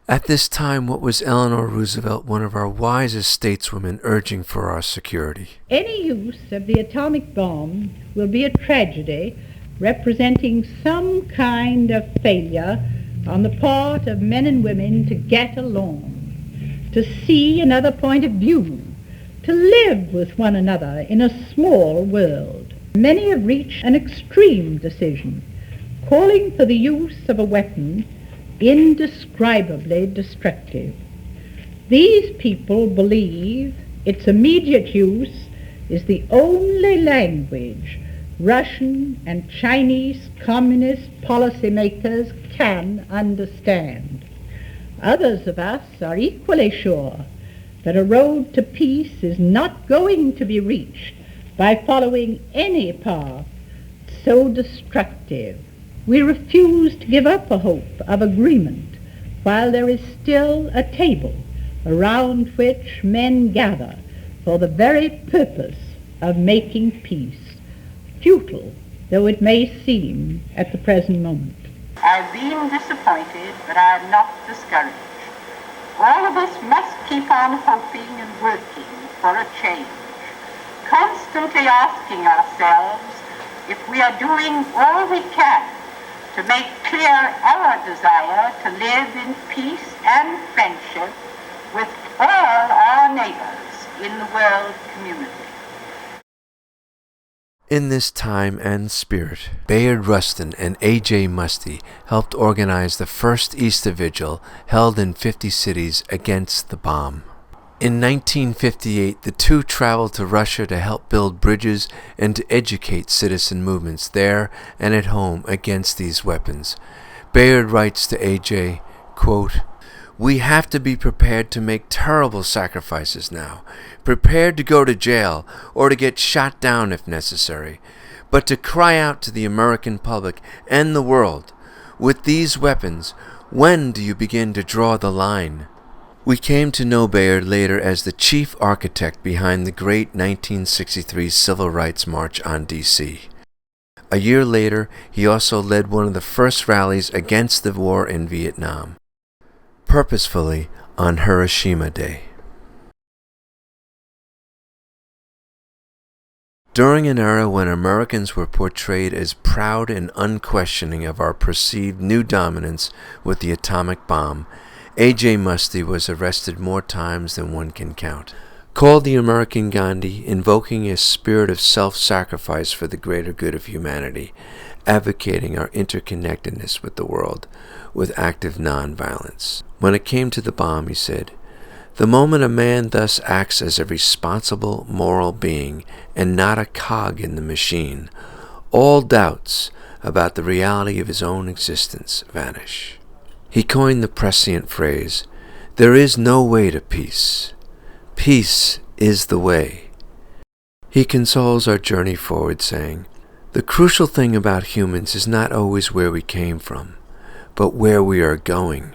At this time, what was Eleanor Roosevelt, one of our wisest stateswomen, urging for our security? Any use of the atomic bomb will be a tragedy representing some kind of failure on the part of men and women to get along, to see another point of view, to live with one another in a small world. Many have reached an extreme decision, calling for the use of a weapon indescribably destructive. These people believe its immediate use is the only language Russian and Chinese communist policymakers can understand. Others of us are equally sure that a road to peace is not going to be reached by following any path so destructive. We refuse to give up a hope of agreement while there is still a table around which men gather for the very purpose of making peace, futile though it may seem at the present moment. I've been disappointed, but I am not discouraged. All of us must keep on hoping and working for a change, constantly asking ourselves if we are doing all we can to make clear our desire to live in peace and friendship with all our neighbors in the world community. In this time and spirit, Bayard Rustin and AJ Muste helped organize the first Easter Vigil held in 50 cities against the bomb. In 1958, the two traveled to Russia to help build bridges and to educate citizen movements there and at home against these weapons. Bayard writes to AJ, quote, "We have to be prepared to make terrible sacrifices now, prepared to go to jail or to get shot down if necessary, but to cry out to the American public and the world, with these weapons, when do you begin to draw the line?" We came to know Bayard later as the chief architect behind the great 1963 Civil Rights March on D.C. A year later, he also led one of the first rallies against the war in Vietnam, purposefully on Hiroshima Day. During an era when Americans were portrayed as proud and unquestioning of our perceived new dominance with the atomic bomb, AJ Muste was arrested more times than one can count. Called the American Gandhi, invoking a spirit of self-sacrifice for the greater good of humanity, advocating our interconnectedness with the world, with active nonviolence. When it came to the bomb, he said, "The moment a man thus acts as a responsible moral being and not a cog in the machine, all doubts about the reality of his own existence vanish." He coined the prescient phrase, "There is no way to peace. Peace is the way." He consoles our journey forward, saying, "The crucial thing about humans is not always where we came from, but where we are going."